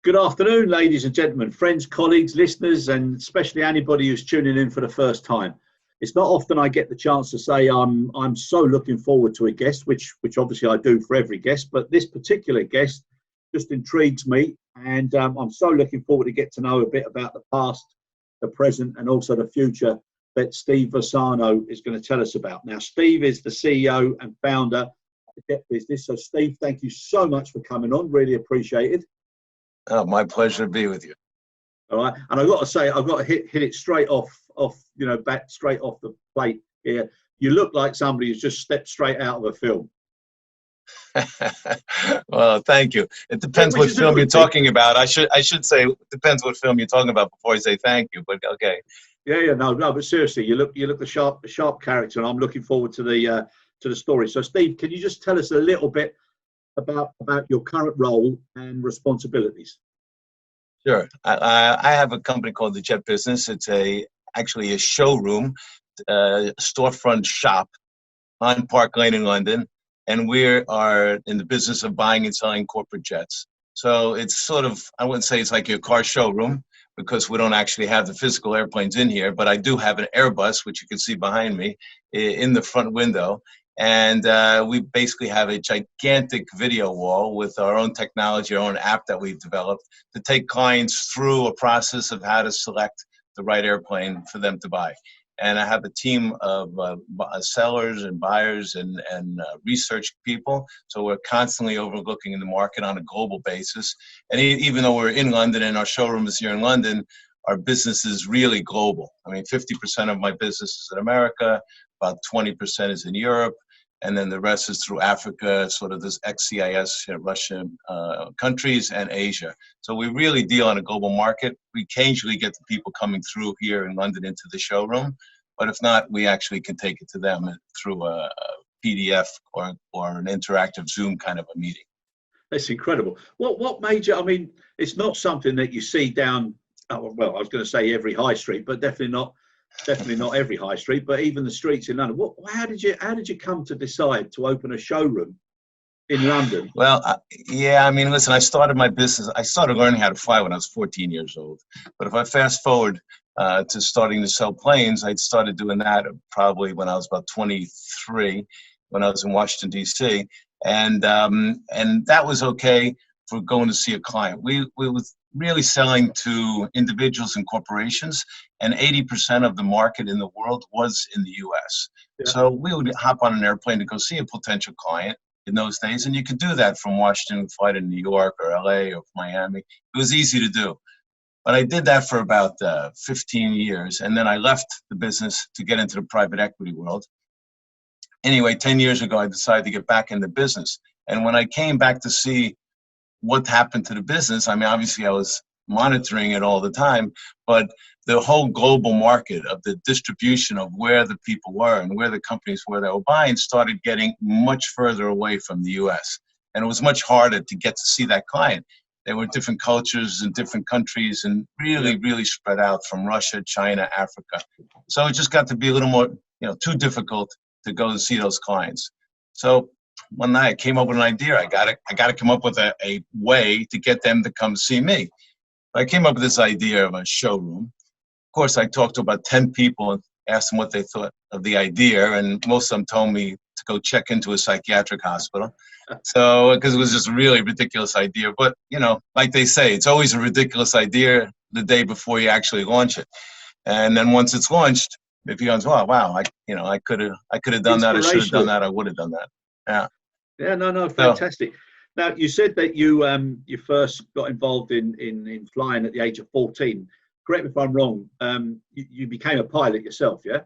Good afternoon, ladies and gentlemen, friends, colleagues, listeners, and especially anybody who's tuning in for the first time. It's not often I get the chance to say I'm so looking forward to a guest, which obviously I do for every guest, but this particular guest just intrigues me, and I'm so looking forward to get to know a bit about the past, the present, and also the future that Steve Varsano is going to tell us about. Now, Steve is the CEO and founder of the Jet Business. So, Steve, thank you so much for coming on. Really appreciate it. Oh, my pleasure to be with you. All right, and I've got to say, I've got to hit it straight off, back straight off the plate here. You look like somebody who's just stepped straight out of a film. Well, thank you. It depends what film you're talking about. I should say it depends what film you're talking about before I say thank you. But okay. Yeah, no, but seriously, you look the sharp character, and I'm looking forward to the story. So, Steve, can you just tell us a little bit about your current role and responsibilities? Sure. I have a company called the Jet Business. It's actually a showroom, storefront shop on Park Lane in London, and we are in the business of buying and selling corporate jets. So it's sort of, I wouldn't say it's like your car showroom because we don't actually have the physical airplanes in here, but I do have an Airbus, which you can see behind me, in the front window. And we basically have a gigantic video wall with our own technology, our own app that we've developed to take clients through a process of how to select the right airplane for them to buy. And I have a team of sellers and buyers and research people. So we're constantly overlooking in the market on a global basis. And even though we're in London and our showroom is here in London, our business is really global. I mean, 50% of my business is in America, about 20% is in Europe, and then the rest is through Africa, sort of this ex-CIS, Russian countries, and Asia. So we really deal on a global market. We occasionally get the people coming through here in London into the showroom, but if not, we actually can take it to them through a PDF or an interactive Zoom kind of a meeting. That's incredible. What major? I mean, it's not something that you see down. Well, I was going to say every high street, but definitely not every high street, but even the streets in London. How did you come to decide to open a showroom in London? Well, yeah, I mean, listen, I started my business. I started learning how to fly when I was 14 years old. But if I fast forward to starting to sell planes, I started doing that probably when I was about 23, when I was in Washington, D.C. And that was okay for going to see a client. We was really selling to individuals and corporations, and 80% of the market in the world was in the U.S. Yeah. So we would hop on an airplane to go see a potential client in those days, and you could do that from Washington, fly to New York or L.A. or Miami. It was easy to do. But I did that for about 15 years, and then I left the business to get into the private equity world. Anyway, 10 years ago, I decided to get back in the business. And when I came back to see what happened to the business, I mean, obviously I was monitoring it all the time, but the whole global market of the distribution of where the people were and where the companies were that were buying started getting much further away from the US. And it was much harder to get to see that client. There were different cultures in different countries and really spread out from Russia, China, Africa. So it just got to be a little more, too difficult to go to see those clients. So one night I came up with an idea. I got to come up with a way to get them to come see me. I came up with this idea of a showroom. Of course, I talked to about 10 people and asked them what they thought of the idea, and most of them told me to go check into a psychiatric hospital. So, because it was just a really ridiculous idea. But, like they say, it's always a ridiculous idea the day before you actually launch it. And then once it's launched, if you go, oh, wow, I could have done that, I should have done that, I would have done that. Yeah. Yeah, no, fantastic. Now, you said that you first got involved in flying at the age of 14. Correct me if I'm wrong. You became a pilot yourself, yeah?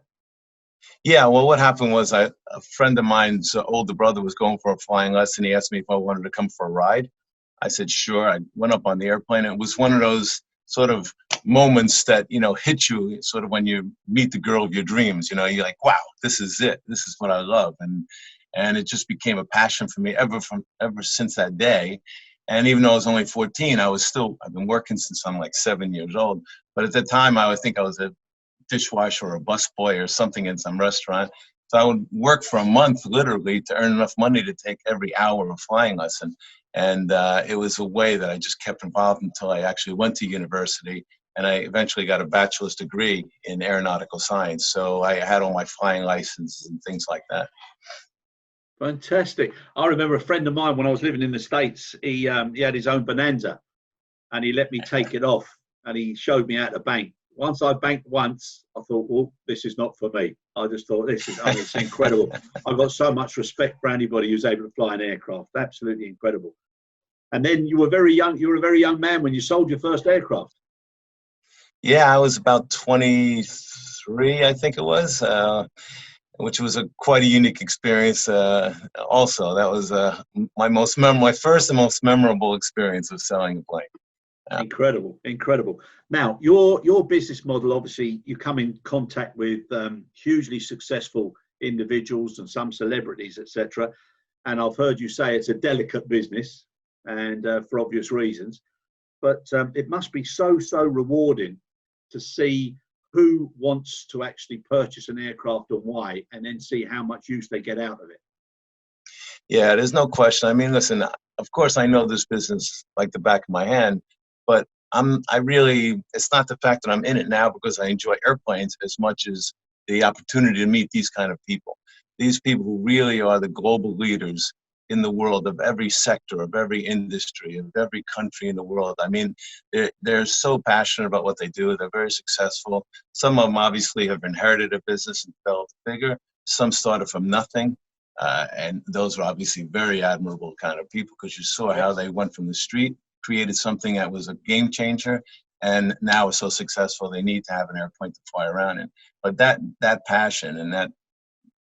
Yeah. Well, what happened was a friend of mine's older brother was going for a flying lesson. He asked me if I wanted to come for a ride. I said sure. I went up on the airplane. It was one of those sort of moments that hit you sort of when you meet the girl of your dreams. You're like, wow, this is it. This is what I love. And it just became a passion for me ever since that day. And even though I was only 14, I've been working since I'm like 7 years old. But at the time, I would think I was a dishwasher or a busboy or something in some restaurant. So I would work for a month, literally, to earn enough money to take every hour of flying lesson. And it was a way that I just kept involved until I actually went to university. And I eventually got a bachelor's degree in aeronautical science. So I had all my flying licenses and things like that. Fantastic. I remember a friend of mine when I was living in the States, he had his own Bonanza and he let me take it off and he showed me how to bank. Once I banked once, I thought, well, this is not for me. I just thought, it's incredible. I've got so much respect for anybody who's able to fly an aircraft. Absolutely incredible. And then you were very young. You were a very young man when you sold your first aircraft. Yeah, I was about 23, I think it was, which was quite a unique experience. Also, that was my first and most memorable experience of selling a plane. Yeah. Incredible. Now, your business model, obviously, you come in contact with hugely successful individuals and some celebrities, etc. And I've heard you say it's a delicate business, and for obvious reasons. But it must be so rewarding to see who wants to actually purchase an aircraft and why, and then see how much use they get out of it. Yeah, there's no question. I mean, listen, of course, I know this business like the back of my hand, but it's not the fact that I'm in it now because I enjoy airplanes as much as the opportunity to meet these kind of people. These people who really are the global leaders in the world of every sector, of every industry, of every country in the world. I mean, they're so passionate about what they do. They're very successful. Some of them obviously have inherited a business and built bigger. Some started from nothing. And those are obviously very admirable kind of people because you saw how they went from the street, created something that was a game changer, and now is so successful they need to have an airplane to fly around in. But that passion and that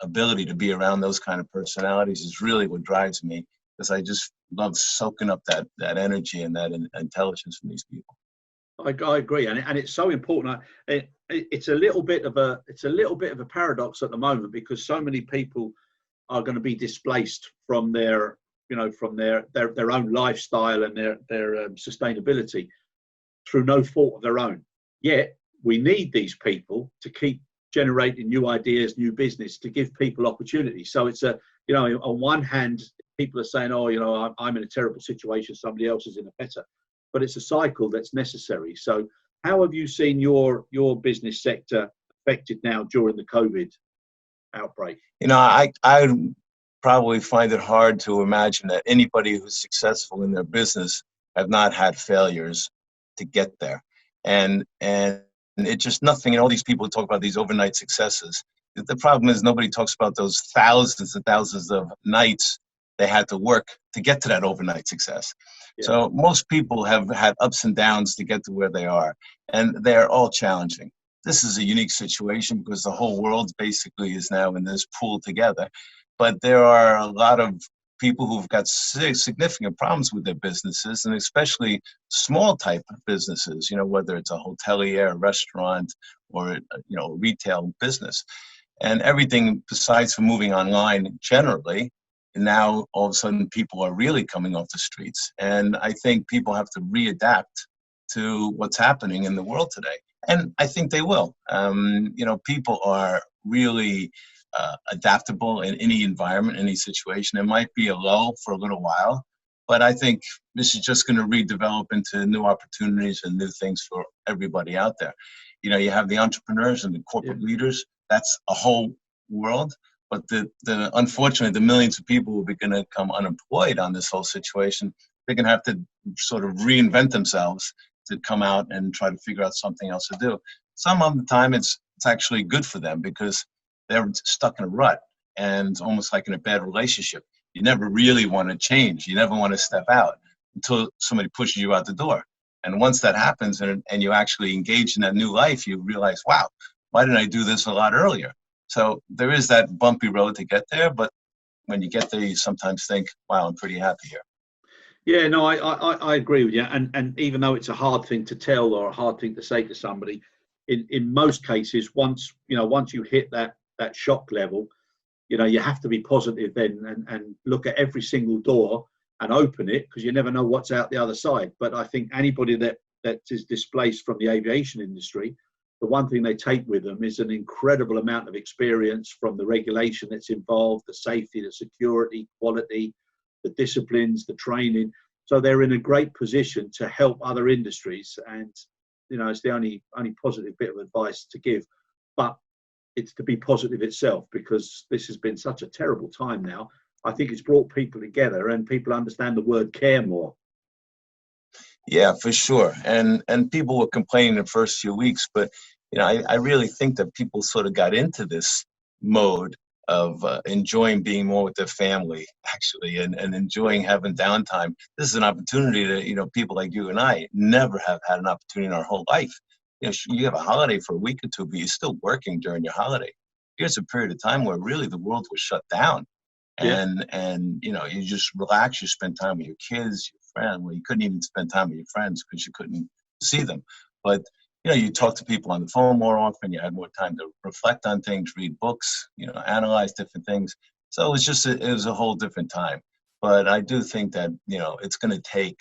ability to be around those kind of personalities is really what drives me, because I just love soaking up that energy and that intelligence from these people. I agree, and it's so important. It's a little bit of a paradox at the moment because so many people are going to be displaced from their own lifestyle and their sustainability through no fault of their own. Yet we need these people to keep generating new ideas, new business, to give people opportunity. So it's on one hand, people are saying, oh, I'm in a terrible situation, somebody else is in a better, but it's a cycle that's necessary. So how have you seen your business sector affected now during the COVID outbreak? I probably find it hard to imagine that anybody who's successful in their business have not had failures to get there. And it's just nothing. And all these people talk about these overnight successes. The problem is nobody talks about those thousands and thousands of nights they had to work to get to that overnight success. Yeah. So most people have had ups and downs to get to where they are, and they're all challenging. This is a unique situation because the whole world basically is now in this pool together. But there are a lot of people who've got significant problems with their businesses, and especially small type of businesses, whether it's a hotelier, a restaurant, or a retail business. And everything besides from moving online generally, now all of a sudden people are really coming off the streets. And I think people have to readapt to what's happening in the world today. And I think they will. People are really adaptable in any environment, any situation. It might be a lull for a little while, but I think this is just going to redevelop into new opportunities and new things for everybody out there. You have the entrepreneurs and the corporate leaders. That's a whole world. But unfortunately, the millions of people who are going to come unemployed on this whole situation, they're going to have to sort of reinvent themselves to come out and try to figure out something else to do. Some of the time, it's actually good for them because they're stuck in a rut and it's almost like in a bad relationship. You never really want to change. You never want to step out until somebody pushes you out the door. And once that happens and you actually engage in that new life, you realize, wow, why didn't I do this a lot earlier? So there is that bumpy road to get there. But when you get there, you sometimes think, wow, I'm pretty happy here. Yeah, no, I agree with you. And even though it's a hard thing to tell or a hard thing to say to somebody, in most cases, once you hit that shock level, you have to be positive then and look at every single door and open it, because you never know what's out the other side. But I think anybody that is displaced from the aviation industry, the one thing they take with them is an incredible amount of experience from the regulation that's involved, the safety, the security, quality, the disciplines, the training. So they're in a great position to help other industries. And, it's the only positive bit of advice to give. But it's to be positive itself, because this has been such a terrible time now. I think it's brought people together, and people understand the word care more. Yeah, for sure. And people were complaining the first few weeks, but I really think that people sort of got into this mode of enjoying being more with their family, actually, and enjoying having downtime. This is an opportunity that, people like you and I never have had an opportunity in our whole life. You have a holiday for a week or two, but you're still working during your holiday. Here's a period of time where really the world was shut down. Yeah. And you just relax, you spend time with your kids, your friends. Well, you couldn't even spend time with your friends because you couldn't see them. But you talk to people on the phone more often, you had more time to reflect on things, read books, analyze different things. So it was a whole different time. But I do think that, it's going to take,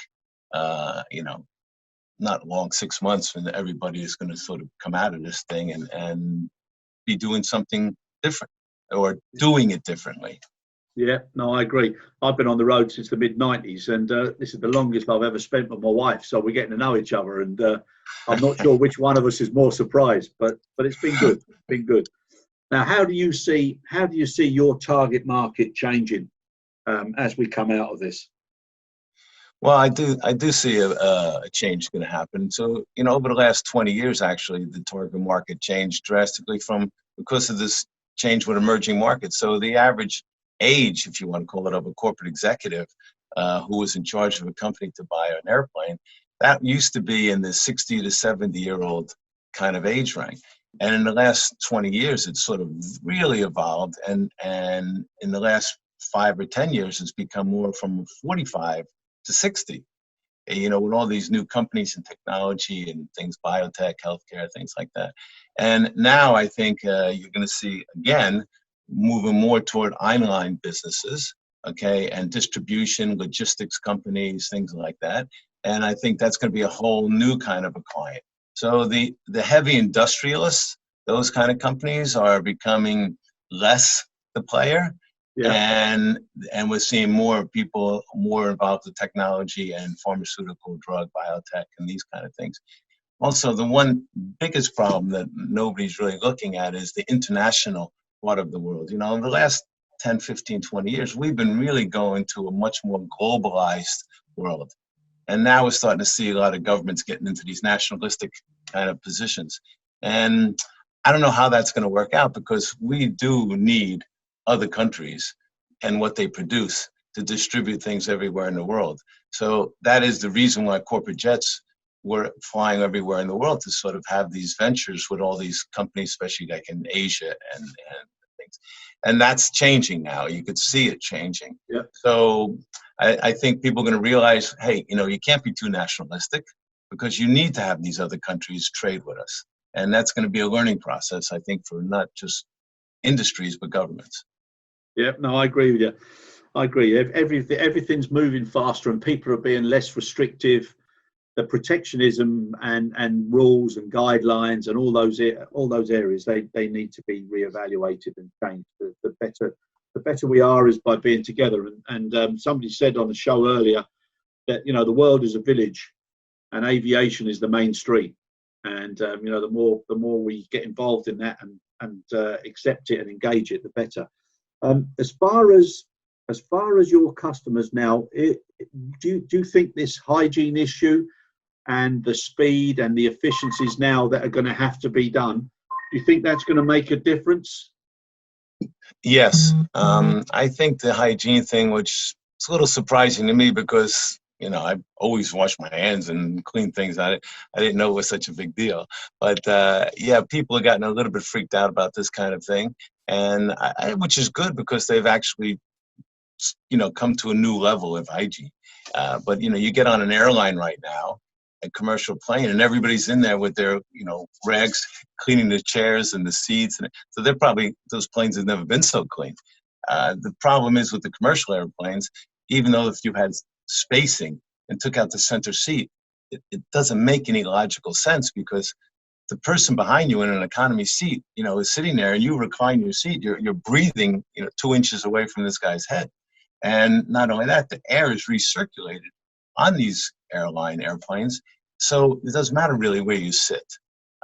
not long, 6 months, when everybody is going to sort of come out of this thing and be doing something different or doing it differently. Yeah, no, I agree. I've been on the road since the mid-90s, and this is the longest I've ever spent with my wife. So we're getting to know each other, and I'm not sure which one of us is more surprised, but it's been good. It's been good. Now, how do you see your target market changing as we come out of this? Well, I do see a change going to happen. So, over the last 20 years, actually, the target market changed drastically because of this change with emerging markets. So the average age, if you want to call it, of a corporate executive who was in charge of a company to buy an airplane, that used to be in the 60 to 70-year-old kind of age range. And in the last 20 years, it's sort of really evolved. And in the last 5 or 10 years, it's become more from 45 to 60, with all these new companies and technology and things, biotech, healthcare, things like that. And now I think you're going to see, again, moving more toward online businesses, okay, and distribution, logistics companies, things like that. And I think that's going to be a whole new kind of a client. So the heavy industrialists, those kind of companies are becoming less the player. Yeah. And we're seeing more people more involved with technology and pharmaceutical, drug, biotech, and these kind of things. Also, the one biggest problem that nobody's really looking at is the international part of the world. In the last 10, 15, 20 years, we've been really going to a much more globalized world. And now we're starting to see a lot of governments getting into these nationalistic kind of positions. And I don't know how that's going to work out, because we do need other countries and what they produce to distribute things everywhere in the world. So that is the reason why corporate jets were flying everywhere in the world, to sort of have these ventures with all these companies, especially like in Asia and things. And that's changing now. You could see it changing. Yeah. So I think people are going to realize, hey, you can't be too nationalistic, because you need to have these other countries trade with us. And that's going to be a learning process, I think, for not just industries, but governments. Yeah, no, I agree with you. I agree. Everything's moving faster, and people are being less restrictive. The protectionism and rules and guidelines and all those areas, they need to be reevaluated and changed. The better we are is by being together. And somebody said on the show earlier that the world is a village, and aviation is the main street. And the more we get involved in that and accept it and engage it, the better. As far as your customers now, do you think this hygiene issue and the speed and the efficiencies now that are going to have to be done, do you think that's going to make a difference? Yes. I think the hygiene thing, which is a little surprising to me, because I always wash my hands and clean things. I didn't know it was such a big deal. But yeah, people have gotten a little bit freaked out about this kind of thing, and which is good, because they've actually come to a new level of hygiene. But you get on an airline right now, a commercial plane, and everybody's in there with their rags, cleaning the chairs and the seats, and so those planes have never been so clean. The problem is with the commercial airplanes, even though if you had spacing and took out the center seat, it doesn't make any logical sense, because the person behind you in an economy seat, is sitting there, and you recline your seat, you're breathing, 2 inches away from this guy's head. And not only that, the air is recirculated on these airplanes. So it doesn't matter really where you sit.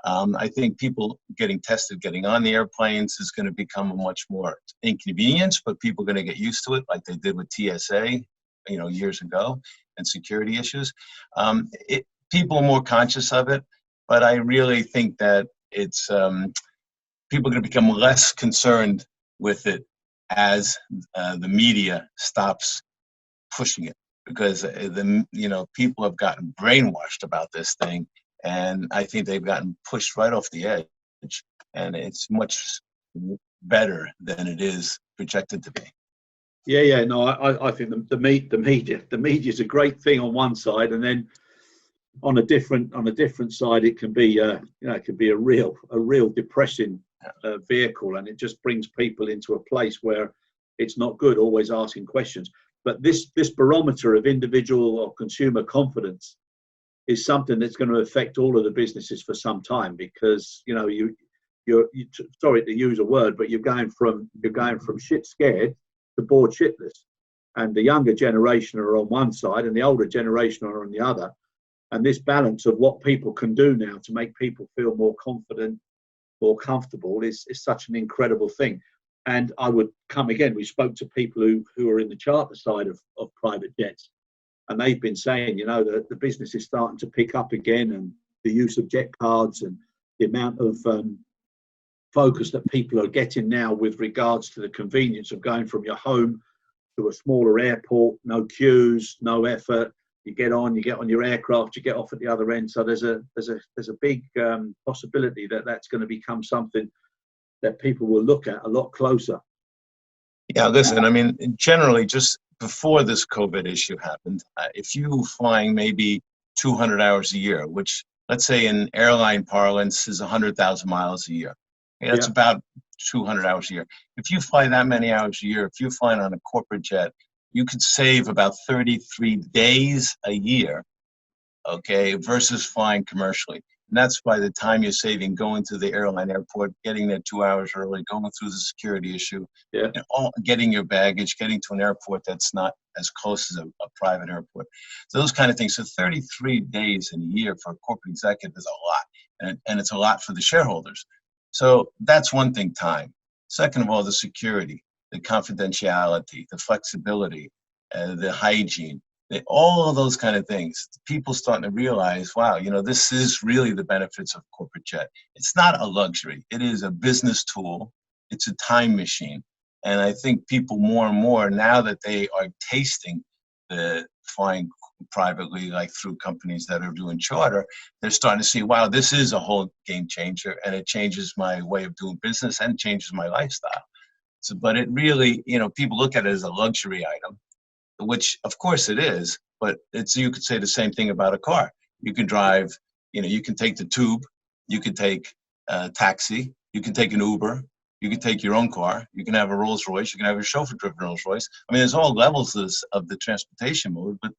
I think people getting tested, getting on the airplanes is going to become a much more inconvenience, but people are going to get used to it like they did with TSA, years ago, and security issues. People are more conscious of it, but I really think that it's people are going to become less concerned with it as the media stops pushing it, because people have gotten brainwashed about this thing, and I think they've gotten pushed right off the edge, and it's much better than it is projected to be. Yeah. No, I think the media is a great thing on one side, and then on a different side, it can be it can be a real depressing vehicle, and it just brings people into a place where it's not good, always asking questions. But this barometer of individual or consumer confidence is something that's going to affect all of the businesses for some time, because you're sorry to use a word, but you're going from shit scared to bored shitless, and the younger generation are on one side and the older generation are on the other, and this balance of what people can do now to make people feel more confident, more comfortable is such an incredible thing. And I would come again, we spoke to people who are in the charter side of private jets, and they've been saying, that the business is starting to pick up again, and the use of jet cards and the amount of focus that people are getting now with regards to the convenience of going from your home to a smaller airport, no queues, no effort. You get on your aircraft, you get off at the other end. So there's a big possibility that that's going to become something that people will look at a lot closer. Yeah, listen, I mean, generally, just before this COVID issue happened, if you were flying maybe 200 hours a year, which let's say in airline parlance is 100,000 miles a year, that's about 200 hours a year. If you fly that many hours a year, if you're flying on a corporate jet, you could save about 33 days a year, okay, versus flying commercially. And that's by the time you're saving going to the airline airport, getting there 2 hours early, going through the security issue, and getting your baggage, getting to an airport that's not as close as a private airport. So those kind of things. So 33 days in a year for a corporate executive is a lot, and it's a lot for the shareholders. So that's one thing, time. Second of all, the security, the confidentiality, the flexibility, the hygiene. All of those kind of things, people starting to realize, wow, this is really the benefits of corporate jet. It's not a luxury. It is a business tool. It's a time machine. And I think people more and more, now that they are tasting the flying privately, like through companies that are doing charter, they're starting to see, wow, this is a whole game changer, and it changes my way of doing business and changes my lifestyle. So, but it really, people look at it as a luxury item, which of course it is, but you could say the same thing about a car. You can drive, you can take the tube, you can take a taxi, you can take an Uber, you can take your own car, you can have a Rolls Royce, you can have a chauffeur-driven Rolls Royce. I mean, there's all levels of the transportation mode, but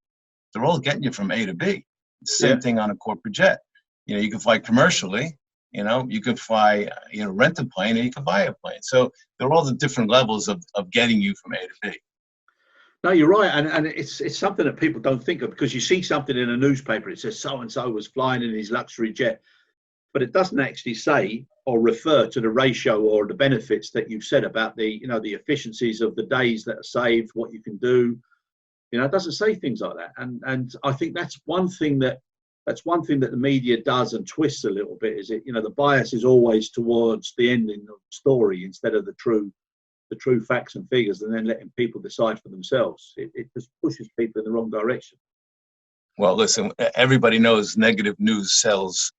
they're all getting you from A to B. Same thing on a corporate jet. You can fly commercially, you can fly, rent a plane, and you can buy a plane. So they're all the different levels of getting you from A to B. No, you're right, and it's something that people don't think of, because you see something in a newspaper, it says so and so was flying in his luxury jet, but it doesn't actually say or refer to the ratio or the benefits that you've said about the the efficiencies of the days that are saved, what you can do. It doesn't say things like that, and I think that's one thing that the media does and twists a little bit. Is it the bias is always towards the ending of the story instead of the true facts and figures, and then letting people decide for themselves. It just pushes people in the wrong direction. Well, listen, everybody knows negative news sells,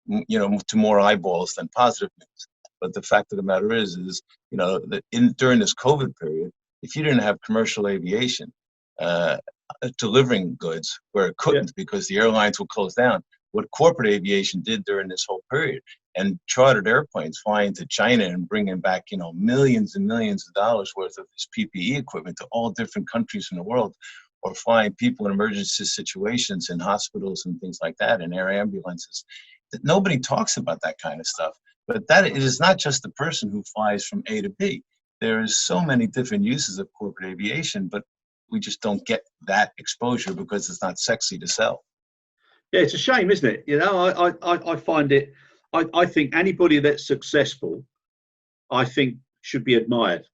to more eyeballs than positive news. But the fact of the matter is that during this COVID period, if you didn't have commercial aviation delivering goods where it couldn't because the airlines were closed down, what corporate aviation did during this whole period, and chartered airplanes flying to China and bringing back, millions and millions of dollars worth of this PPE equipment to all different countries in the world, or flying people in emergency situations in hospitals and things like that, in air ambulances. Nobody talks about that kind of stuff. But that it is not just the person who flies from A to B. There is so many different uses of corporate aviation, but we just don't get that exposure because it's not sexy to sell. Yeah, it's a shame, isn't it? I find it. I think anybody that's successful, I think, should be admired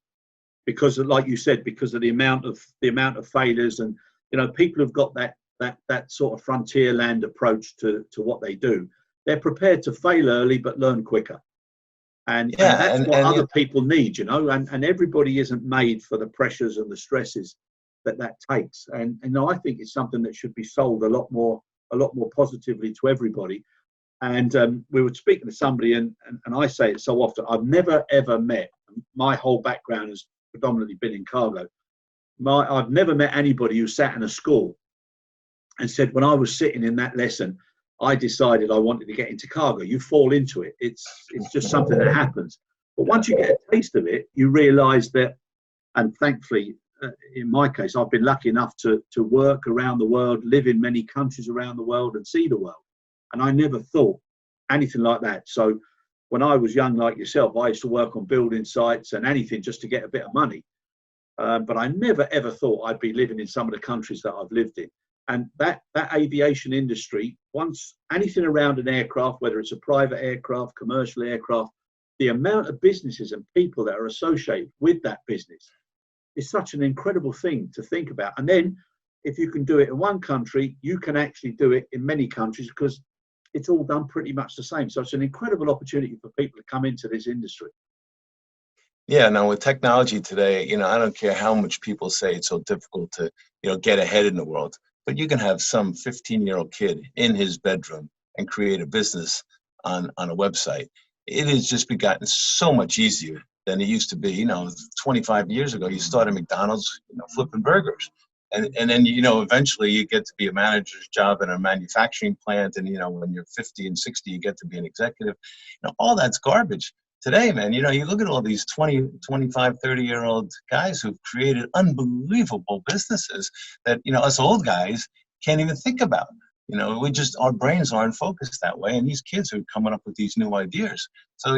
because, like you said, because of the amount of failures, and people have got that sort of frontier land approach to what they do. They're prepared to fail early but learn quicker, and that's what other people need, and everybody isn't made for the pressures and the stresses that takes. And I think it's something that should be sold a lot more positively to everybody. And we were speaking to somebody, and I say it so often, I've never ever met, my whole background has predominantly been in cargo, I've never met anybody who sat in a school and said, when I was sitting in that lesson, I decided I wanted to get into cargo. You fall into it. It's just something that happens. But once you get a taste of it, you realize that, and thankfully, in my case, I've been lucky enough to work around the world, live in many countries around the world and see the world. And I never thought anything like that. So when I was young, like yourself, I used to work on building sites and anything just to get a bit of money. But I never, ever thought I'd be living in some of the countries that I've lived in. And that aviation industry, once anything around an aircraft, whether it's a private aircraft, commercial aircraft, the amount of businesses and people that are associated with that business is such an incredible thing to think about. And then if you can do it in one country, you can actually do it in many countries because it's all done pretty much the same. So it's an incredible opportunity for people to come into this industry. Yeah, now with technology today, I don't care how much people say it's so difficult to, get ahead in the world, but you can have some 15-year-old kid in his bedroom and create a business on a website. It has just gotten so much easier than it used to be. 25 years ago, you started McDonald's, flipping burgers. And then, eventually you get to be a manager's job in a manufacturing plant. And, when you're 50 and 60, you get to be an executive. All that's garbage. Today, man, you look at all these 20, 25, 30-year-old guys who've created unbelievable businesses that, us old guys can't even think about. Our brains aren't focused that way. And these kids are coming up with these new ideas. So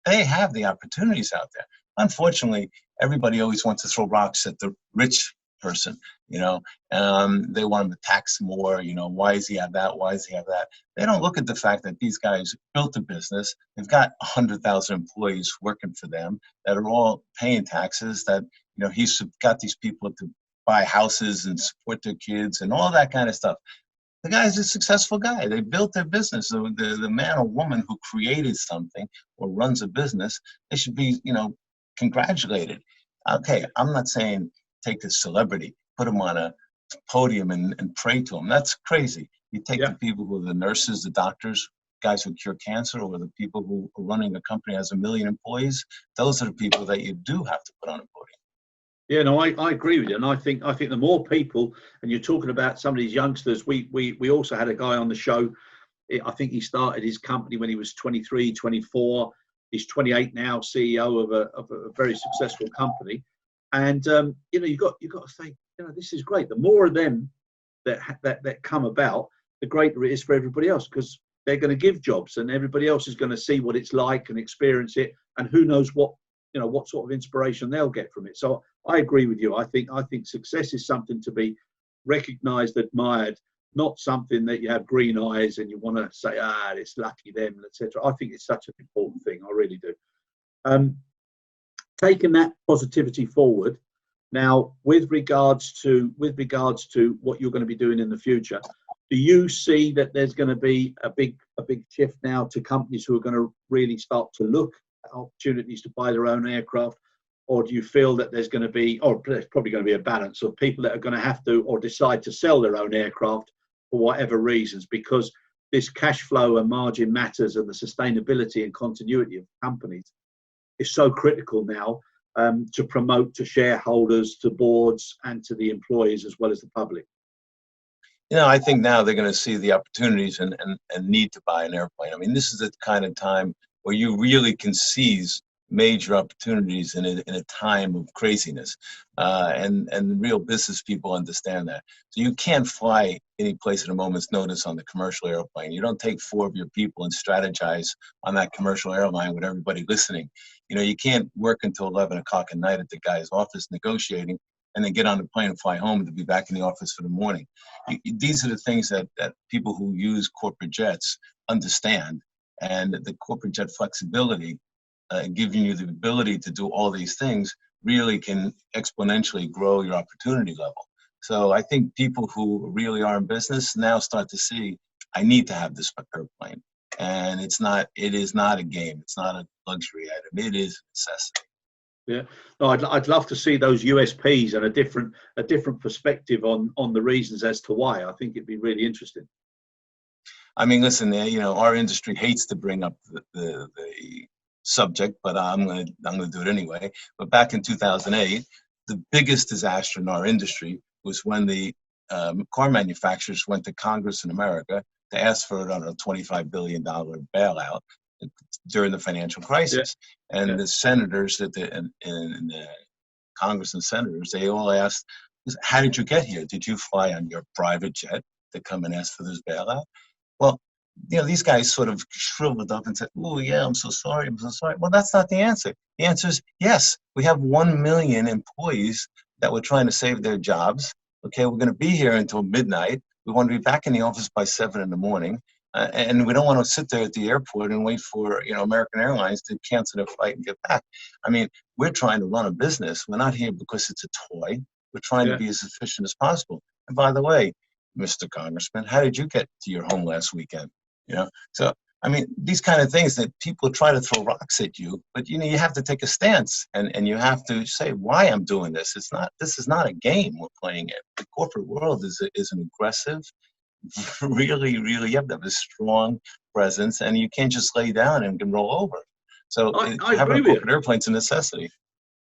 they have the opportunities out there. Unfortunately, everybody always wants to throw rocks at the rich person. They want them to tax more. Why does he have that? Why does he have that? They don't look at the fact that these guys built a business. They've got 100,000 employees working for them that are all paying taxes. That he's got these people to buy houses and support their kids and all that kind of stuff. The guy's a successful guy. They built their business. The man or woman who created something or runs a business, they should be, congratulated. Okay, I'm not saying take a celebrity, put him on a podium and pray to him. That's crazy. You take the people who are the nurses, the doctors, guys who cure cancer, or the people who are running a company that has 1 million employees. Those are the people that you do have to put on a podium. Yeah, no, I agree with you, and I think the more people, and you're talking about some of these youngsters. We also had a guy on the show. I think he started his company when he was 23, 24. He's 28 now, CEO of a very successful company. And you got to think, this is great. The more of them that come about, the greater it is for everybody else, because they're going to give jobs, and everybody else is going to see what it's like and experience it, and who knows what sort of inspiration they'll get from it. So I agree with you. I think success is something to be recognized, admired, not something that you have green eyes and you want to say, it's lucky them, etc. I think it's such an important thing. I really do. Taking that positivity forward now, with regards to what you're going to be doing in the future, do you see that there's going to be a big shift now to companies who are going to really start to look at opportunities to buy their own aircraft? Or do you feel that there's going to be, or there's probably going to be a balance of people that are going to have to or decide to sell their own aircraft for whatever reasons, because this cash flow and margin matters, and the sustainability and continuity of companies is so critical now to promote to shareholders, to boards, and to the employees as well as the public? I think now they're going to see the opportunities and need to buy an airplane. I mean, this is the kind of time where you really can seize major opportunities in a time of craziness. And real business people understand that. So you can't fly any place at a moment's notice on the commercial airplane. You don't take 4 of your people and strategize on that commercial airline with everybody listening. You know, you can't work until 11 o'clock at night at the guy's office negotiating and then get on the plane and fly home to be back in the office for the morning. These are the things that people who use corporate jets understand. And the corporate jet flexibility, giving you the ability to do all these things, really can exponentially grow your opportunity level. So I think people who really are in business now start to see, I need to have this airplane. And it is not a game. It's not a luxury item. It is a necessity. Yeah, no, I'd love to see those USPs and a different perspective on the reasons as to why. I think it'd be really interesting. I mean, listen, you know, our industry hates to bring up the subject, but I'm gonna do it anyway. But back in 2008, the biggest disaster in our industry was when the car manufacturers went to Congress in America to ask for a $25 billion bailout during the financial crisis. Yeah. And the senators in the Congress and senators, they all asked, how did you get here? Did you fly on your private jet to come and ask for this bailout? Well, you know, these guys sort of shriveled up and said, oh, yeah, I'm so sorry. I'm so sorry. Well, that's not the answer. The answer is yes. We have 1 million employees that were trying to save their jobs. Okay, we're going to be here until midnight. We want to be back in the office by 7 in the morning. And we don't want to sit there at the airport and wait for, you know, American Airlines to cancel their flight and get back. I mean, we're trying to run a business. We're not here because it's a toy. We're trying to be as efficient as possible. And by the way, Mr. Congressman, how did you get to your home last weekend? You know, so I mean, these kind of things that people try to throw rocks at you, but you know, you have to take a stance and you have to say why I'm doing this. This is not a game we're playing in. The corporate world is an aggressive, really, you have to have a strong presence, and you can't just lay down and roll over. So I having agree a corporate airplane's a necessity.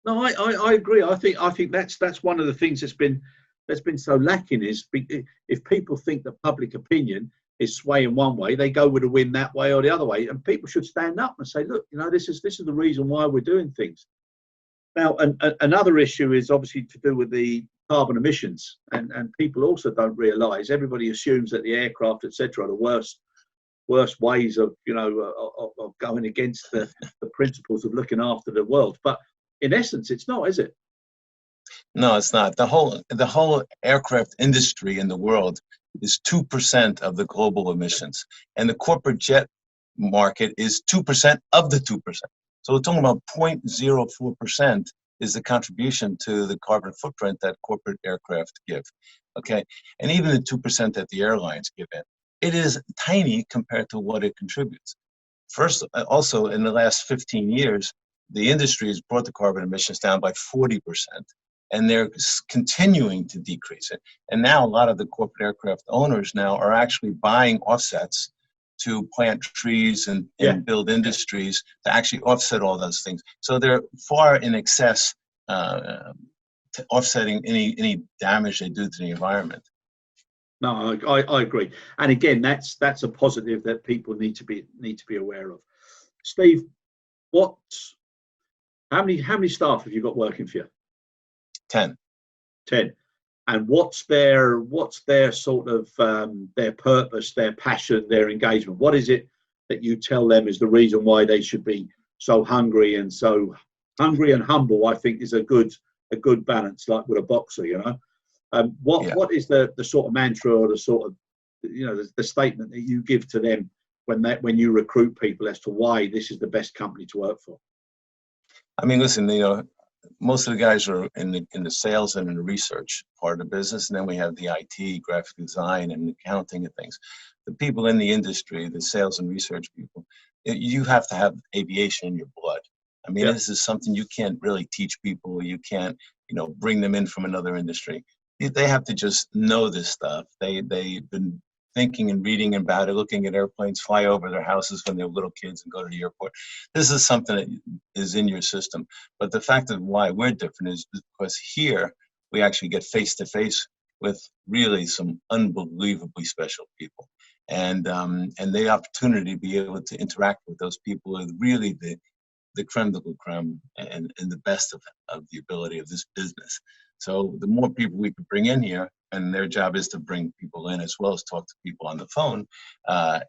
No, I agree. I think that's one of the things that's been so lacking is if people think that public opinion is swaying one way, they go with the wind that way or the other way, and people should stand up and say, look, you know, this is the reason why we're doing things. Now, another issue is obviously to do with the carbon emissions, and people also don't realise. Everybody assumes that the aircraft, etc., are the worst ways of, you know, of going against the principles of looking after the world. But in essence, it's not, is it? No, it's not. The whole aircraft industry in the world is 2% of the global emissions, and the corporate jet market is 2% of the 2%. So we're talking about 0.04% is the contribution to the carbon footprint that corporate aircraft give. Okay, and even the 2% that the airlines give in, it is tiny compared to what it contributes. First, also in the last 15 years, the industry has brought the carbon emissions down by 40%. And they're continuing to decrease it. And now a lot of the corporate aircraft owners now are actually buying offsets to plant trees and build industries to actually offset all those things. So they're far in excess to offsetting any damage they do to the environment. No, I agree. And again, that's a positive that people need to be aware of. Steve, how many staff have you got working for you? 10. And what's their sort of their purpose, their passion, their engagement? What is it that you tell them is the reason why they should be so hungry and humble? I think is a good balance, like with a boxer, you know. What is the sort of mantra or the sort of, you know, the statement that you give to them when you recruit people as to why this is the best company to work for? I mean, listen, you know, most of the guys are in the sales and in the research part of the business, and then we have the IT, graphic design, and accounting and things. The people in the industry, the sales and research people, you have to have aviation in your blood. I mean, this is something you can't really teach people. You can't, you know, bring them in from another industry. They have to just know this stuff. They've been thinking and reading about it, looking at airplanes fly over their houses when they're little kids and go to the airport. This is something that is in your system. But the fact of why we're different is because here we actually get face to face with really some unbelievably special people. And the opportunity to be able to interact with those people is really the creme de la creme and the best of the ability of this business. So the more people we could bring in here, and their job is to bring people in as well as talk to people on the phone,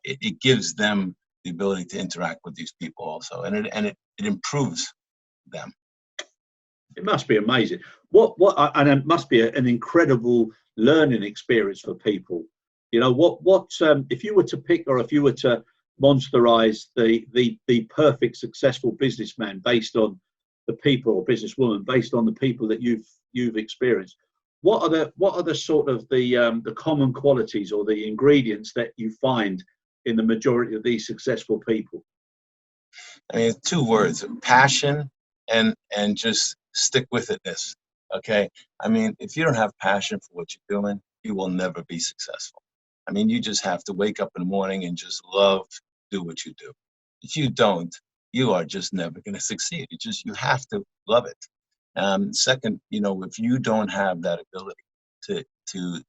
it gives them the ability to interact with these people also, and it improves them. It must be amazing. And it must be an incredible learning experience for people. You know, if you were to pick, or if you were to monsterize the perfect successful businessman based on the people, or businesswoman based on the people that you've experienced, what are the sort of the common qualities or the ingredients that you find in the majority of these successful people? I mean, two words: passion and just stick with itness. Okay. I mean, if you don't have passion for what you're doing, you will never be successful. I mean, you just have to wake up in the morning and just love to do what you do. If you don't, you are just never going to succeed. You have to love it. Second, you know, if you don't have that ability to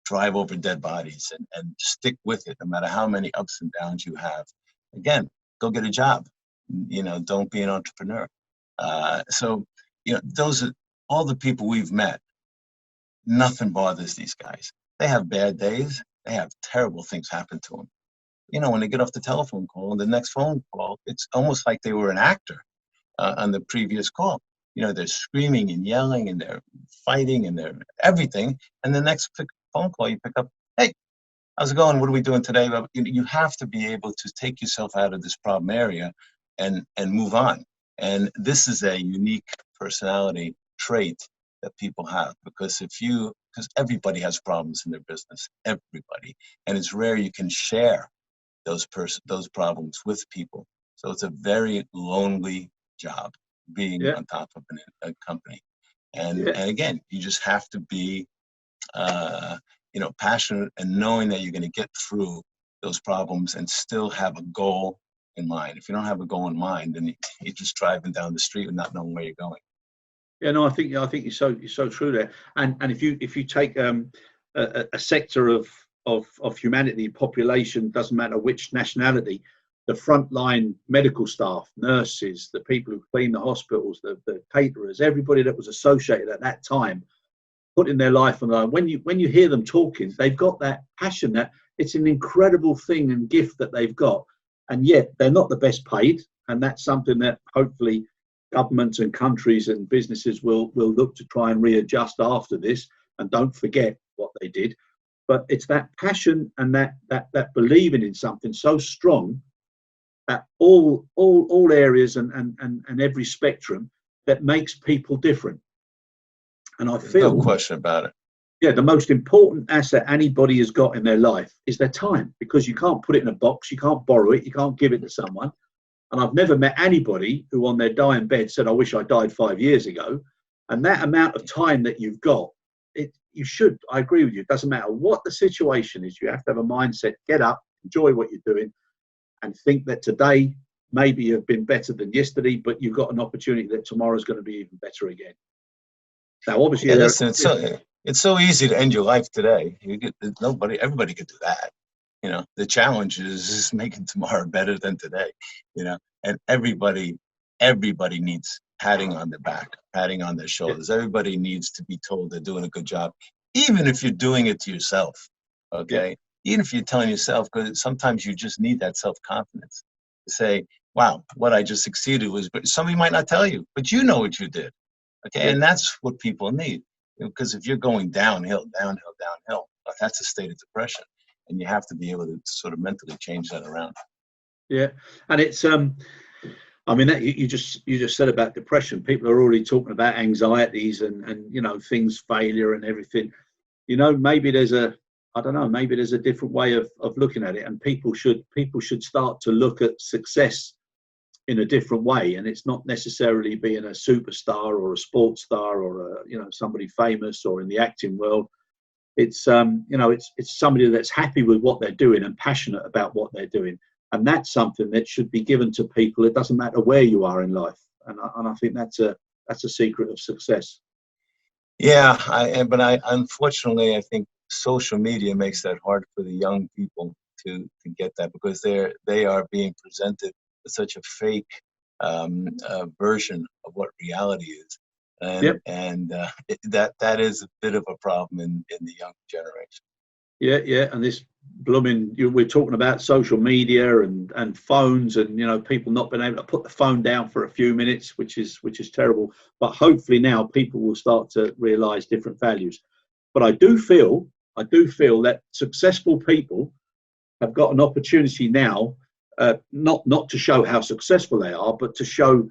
drive over dead bodies and stick with it, no matter how many ups and downs you have, again, go get a job. You know, don't be an entrepreneur. So, you know, those are all the people we've met. Nothing bothers these guys. They have bad days. They have terrible things happen to them. You know, when they get off the telephone call and the next phone call, it's almost like they were an actor on the previous call. You know, they're screaming and yelling and they're fighting and they're everything. And the next phone call you pick up, hey, how's it going? What are we doing today? You have to be able to take yourself out of this problem area and move on. And this is a unique personality trait that people have, because everybody has problems in their business, everybody. And it's rare you can share those problems with people. So it's a very lonely job being on top of a company. And again, you just have to be, you know, passionate and knowing that you're going to get through those problems and still have a goal in mind. If you don't have a goal in mind, then you're just driving down the street and not knowing where you're going. Yeah, no, I think you're so true there. And if you take a sector of humanity, population, doesn't matter which nationality, the frontline medical staff, nurses, the people who clean the hospitals, the caterers, everybody that was associated at that time, putting their life on the line. When you hear them talking, they've got that passion. That it's an incredible thing and gift that they've got, and yet they're not the best paid. And that's something that hopefully governments and countries and businesses will look to try and readjust after this, and don't forget what they did. But it's that passion and that believing in something so strong at all areas and every spectrum that makes people different. And I feel, no question about it. Yeah, the most important asset anybody has got in their life is their time, because you can't put it in a box, you can't borrow it, you can't give it to someone. And I've never met anybody who on their dying bed said, I wish I died 5 years ago. And that amount of time that you've got, I agree with you, it doesn't matter what the situation is, you have to have a mindset, get up, enjoy what you're doing, and think that today maybe you've been better than yesterday, but you've got an opportunity that tomorrow's going to be even better again. Now, obviously, listen, it's so easy to end your life today. Everybody could do that. You know, the challenge is making tomorrow better than today, you know, and everybody needs patting on their back, patting on their shoulders. Everybody needs to be told they're doing a good job, even if you're doing it to yourself. Okay. Even if you're telling yourself, because sometimes you just need that self-confidence to say, wow, what I just succeeded was, but somebody might not tell you, but you know what you did. Okay. And that's what people need, because if you're going downhill, that's a state of depression. And you have to be able to sort of mentally change that around. Yeah, and it's I mean, that you just said about depression. People are already talking about anxieties and you know, things, failure and everything. You know, maybe there's a different way of looking at it, and people should start to look at success in a different way. And it's not necessarily being a superstar or a sports star or somebody famous or in the acting world. It's it's somebody that's happy with what they're doing and passionate about what they're doing, and that's something that should be given to people. It doesn't matter where you are in life, and I think that's a secret of success. Yeah, unfortunately I think social media makes that hard for the young people to get that, because they are being presented with such a fake version of what reality is. Yep. That is a bit of a problem in the young generation. Yeah, yeah, and this blooming, we're talking about social media and phones, and people not being able to put the phone down for a few minutes, which is terrible. But hopefully now people will start to realise different values. But I do feel that successful people have got an opportunity now, not to show how successful they are, but to show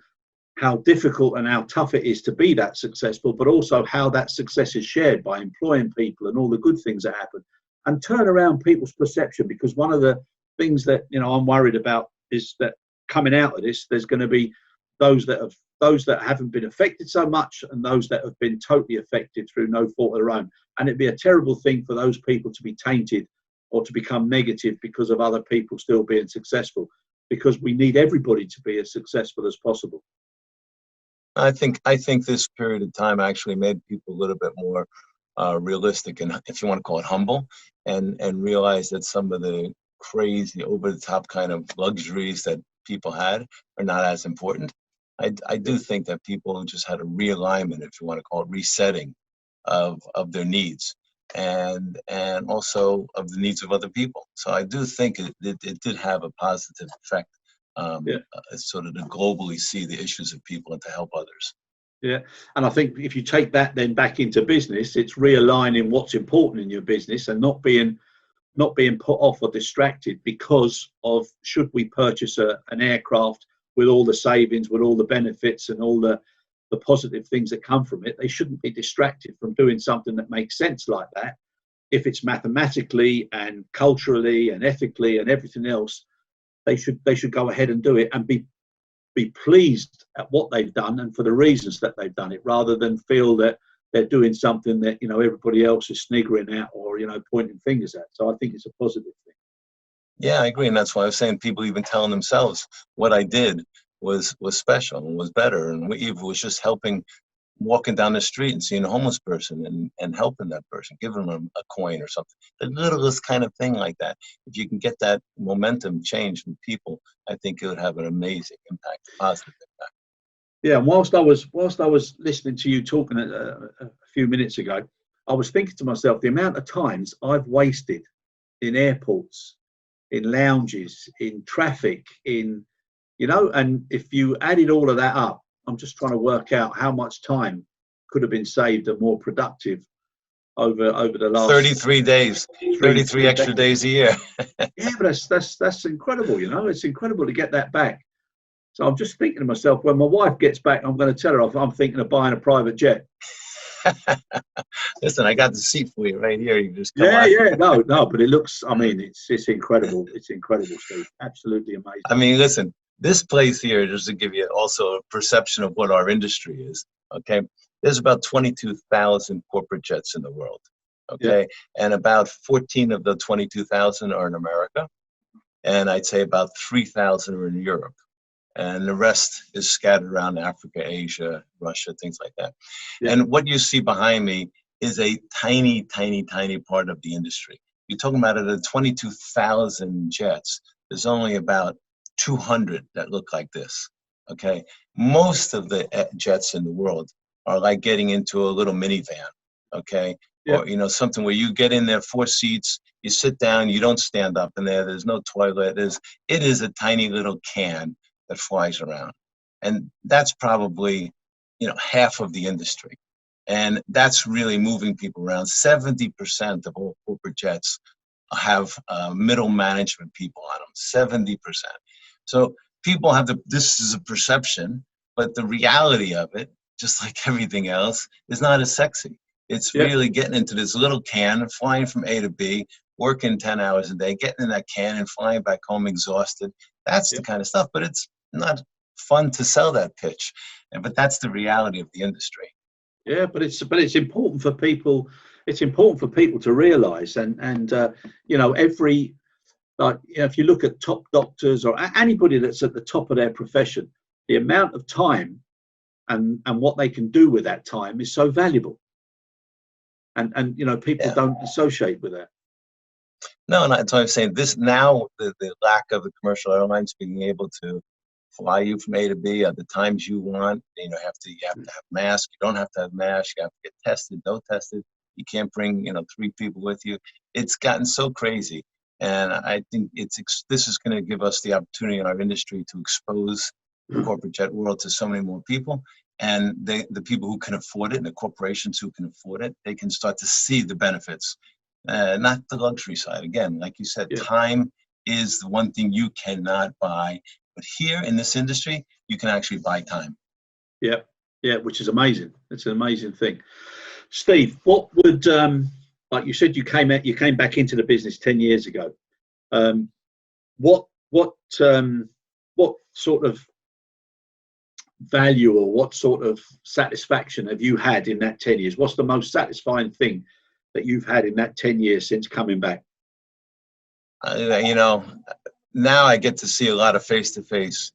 how difficult and how tough it is to be that successful, but also how that success is shared by employing people and all the good things that happen, and turn around people's perception. Because one of the things that I'm worried about is that coming out of this, there's going to be those that haven't been affected so much, and those that have been totally affected through no fault of their own. And it'd be a terrible thing for those people to be tainted or to become negative because of other people still being successful, because we need everybody to be as successful as possible. I think this period of time actually made people a little bit more realistic, and if you want to call it humble, and realize that some of the crazy over the top kind of luxuries that people had are not as important. I do think that people just had a realignment, if you want to call it resetting, of their needs, and also of the needs of other people. So I do think it did have a positive effect, sort of to globally see the issues of people and to help others. Yeah, and I think if you take that then back into business, it's realigning what's important in your business and not being put off or distracted because of, should we purchase an aircraft with all the savings, with all the benefits and all the positive things that come from it. They shouldn't be distracted from doing something that makes sense like that. If it's mathematically and culturally and ethically and everything else, they should go ahead and do it and be pleased at what they've done and for the reasons that they've done it, rather than feel that they're doing something that everybody else is sniggering at or pointing fingers at. So I think it's a positive thing. Yeah, I agree, and that's why I was saying people even telling themselves what I did was special and was better, and even was just helping, walking down the street and seeing a homeless person and helping that person, giving them a coin or something. The littlest kind of thing like that. If you can get that momentum change in people, I think it would have an amazing impact, a positive impact. Yeah, and whilst I was listening to you talking a few minutes ago, I was thinking to myself the amount of times I've wasted in airports, in lounges, in traffic, and if you added all of that up, I'm just trying to work out how much time could have been saved and more productive over the last 33 days, 33 extra days a year. Yeah, but that's incredible. It's incredible to get that back. So I'm just thinking to myself, when my wife gets back, I'm going to tell her I'm thinking of buying a private jet. Listen, I got the seat for you right here. You just come on. Yeah, no, but it looks, it's incredible. It's incredible, Steve. Absolutely amazing. I mean, listen, this place here, just to give you also a perception of what our industry is, okay? There's about 22,000 corporate jets in the world, okay? Yeah. And about 14 of the 22,000 are in America. And I'd say about 3,000 are in Europe. And the rest is scattered around Africa, Asia, Russia, things like that. Yeah. And what you see behind me is a tiny, tiny, tiny part of the industry. You're talking about it at 22,000 jets. There's only about 200 that look like this, okay? Most of the jets in the world are like getting into a little minivan, okay? Yep. Or, something where you get in there, 4 seats, you sit down, you don't stand up in there, there's no toilet, it is a tiny little can that flies around. And that's probably, half of the industry. And that's really moving people around. 70% of all corporate jets have middle management people on them, 70%. So people have this is a perception, but the reality of it, just like everything else, is not as sexy. It's really getting into this little can, flying from A to B, working 10 hours a day, getting in that can and flying back home exhausted. That's the kind of stuff, but it's not fun to sell that pitch. But that's the reality of the industry. Yeah, but it's important for people. It's important for people to realise, and every, if you look at top doctors or anybody that's at the top of their profession, the amount of time and what they can do with that time is so valuable. And people don't associate with that. No, and that's why I'm saying this now, the lack of the commercial airlines being able to fly you from A to B at the times you want. You know, you have to have masks. You don't have to have masks. You have to get tested, no tested. You can't bring, 3 people with you. It's gotten so crazy. And I think this is going to give us the opportunity in our industry to expose the corporate jet world to so many more people. And the people who can afford it, and the corporations who can afford it, they can start to see the benefits. Not the luxury side. Again, like you said, time is the one thing you cannot buy. But here in this industry, you can actually buy time. Yeah, which is amazing. It's an amazing thing. Steve, what would like you said, you came back into the business 10 years ago. What sort of value or what sort of satisfaction have you had in that 10 years? What's the most satisfying thing that you've had in that 10 years since coming back? Now I get to see a lot of face-to-face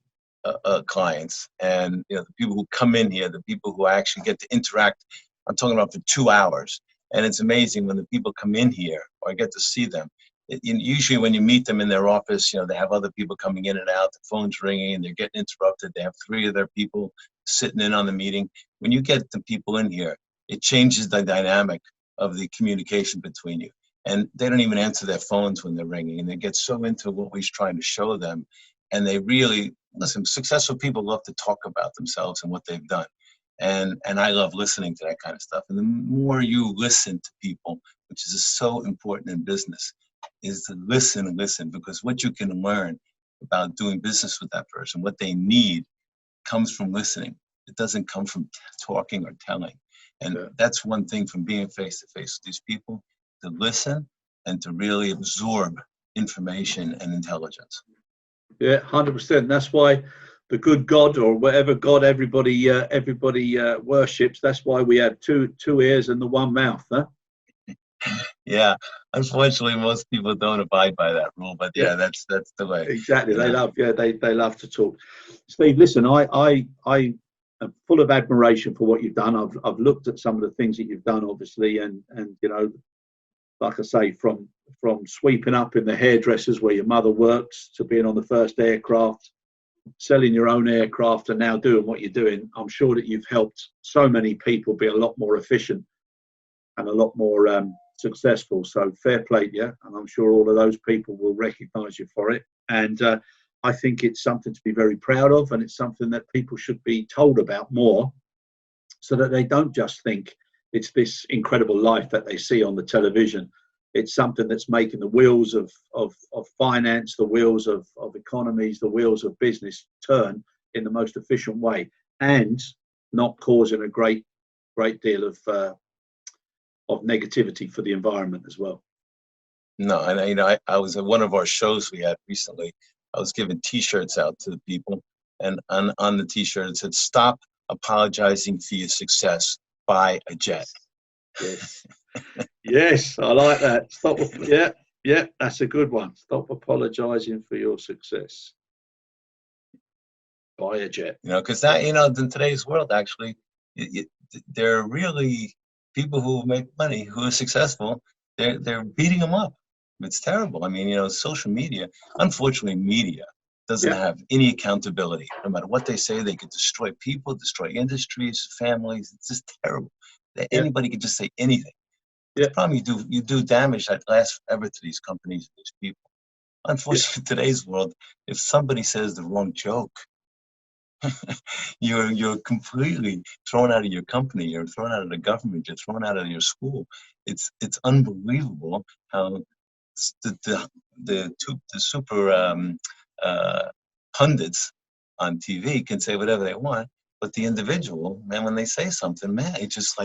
clients, and the people who come in here, the people who I actually get to interact. I'm talking about for 2 hours, and it's amazing when the people come in here, or I get to see them. Usually when you meet them in their office, they have other people coming in and out, the phone's ringing, they're getting interrupted, they have 3 of their people sitting in on the meeting. When you get the people in here, it changes the dynamic of the communication between you. And they don't even answer their phones when they're ringing, and they get so into what we're trying to show them. And they really, listen, successful people love to talk about themselves and what they've done. And I love listening to that kind of stuff. And the more you listen to people, which is so important in business, is to listen and listen, because what you can learn about doing business with that person, what they need, comes from listening. It doesn't come from talking or telling. And that's one thing from being face to face with these people, to listen and to really absorb information and intelligence. Yeah, 100%. That's why the good God, or whatever God everybody worships, that's why we have two ears and the one mouth, huh? Yeah, unfortunately, most people don't abide by that rule, but that's the way. Exactly, they love to talk. Steve, listen, I am full of admiration for what you've done. I've looked at some of the things that you've done, obviously, and like I say, from sweeping up in the hairdressers where your mother works, to being on the first aircraft, selling your own aircraft, and now doing what you're doing. I'm sure that you've helped so many people be a lot more efficient and a lot more successful. So fair play to you, and I'm sure all of those people will recognise you for it. And I think it's something to be very proud of, and it's something that people should be told about more, so that they don't just think it's this incredible life that they see on the television. It's something that's making the wheels of finance, the wheels of economies, the wheels of business turn in the most efficient way, and not causing a great deal of negativity for the environment as well. No, and I was at one of our shows we had recently. I was giving T-shirts out to the people, and on the T-shirt it said, "Stop apologizing for your success. Buy a jet." Yes, yes, I like that. Stop. Yeah, that's a good one. Stop apologizing for your success. Buy a jet. Because that, in today's world, actually, there are really people who make money, who are successful. They're beating them up. It's terrible. I mean, social media, unfortunately, media doesn't have any accountability. No matter what they say, they could destroy people, destroy industries, families. It's just terrible. Anybody could just say anything. The problem, you do damage that lasts forever to these companies, these people. Unfortunately, in today's world, if somebody says the wrong joke, you're completely thrown out of your company. You're thrown out of the government. You're thrown out of your school. It's unbelievable how the super pundits on TV can say whatever they want, but the individual, man, when they say something, man, it just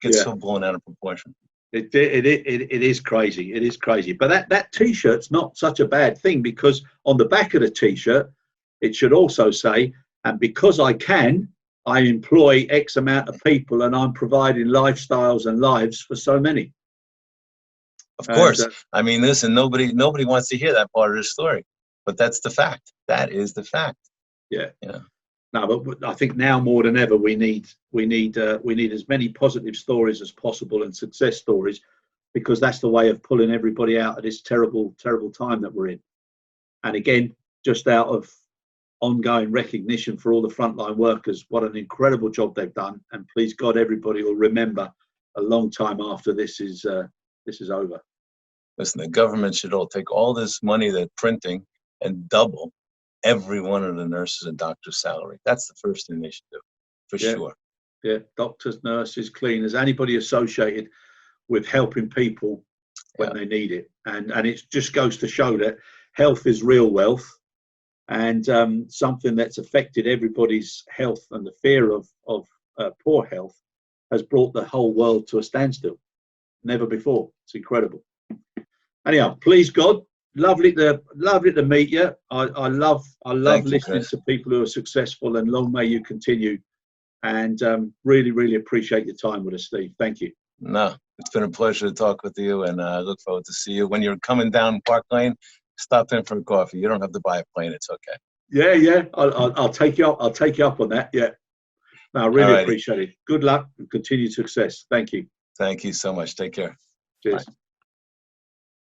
gets so blown out of proportion. It is crazy. It is crazy. But that T-shirt's not such a bad thing, because on the back of the T-shirt, it should also say, "And because I employ X amount of people, and I'm providing lifestyles and lives for so many." Of course. I mean, listen, nobody wants to hear that part of the story, but that's the fact. That is the fact. Yeah. No, but I think now more than ever, we need as many positive stories as possible, and success stories, because that's the way of pulling everybody out of this terrible, terrible time that we're in. And again, just out of ongoing recognition for all the frontline workers. What an incredible job they've done. And please God, everybody will remember a long time after this is over. Listen, the government should all take all this money they're printing and double every one of the nurses and doctors' salary. That's the first thing they should do, for sure. Yeah, doctors, nurses, cleaners, anybody associated with helping people when they need it. And it just goes to show that health is real wealth, and something that's affected everybody's health, and the fear of poor health has brought the whole world to a standstill. Never before. It's incredible. Anyhow, please God, lovely to meet you. I love listening to people who are successful, and long may you continue. And really, really appreciate your time with us, Steve. Thank you. No, it's been a pleasure to talk with you, and I look forward to see you when you're coming down Park Lane. Stop in for a coffee. You don't have to buy a plane. It's okay. Yeah. I'll take you up. I'll take you up on that. Yeah. No, I really appreciate it. Good luck and continued success. Thank you. Thank you so much. Take care. Cheers. Bye.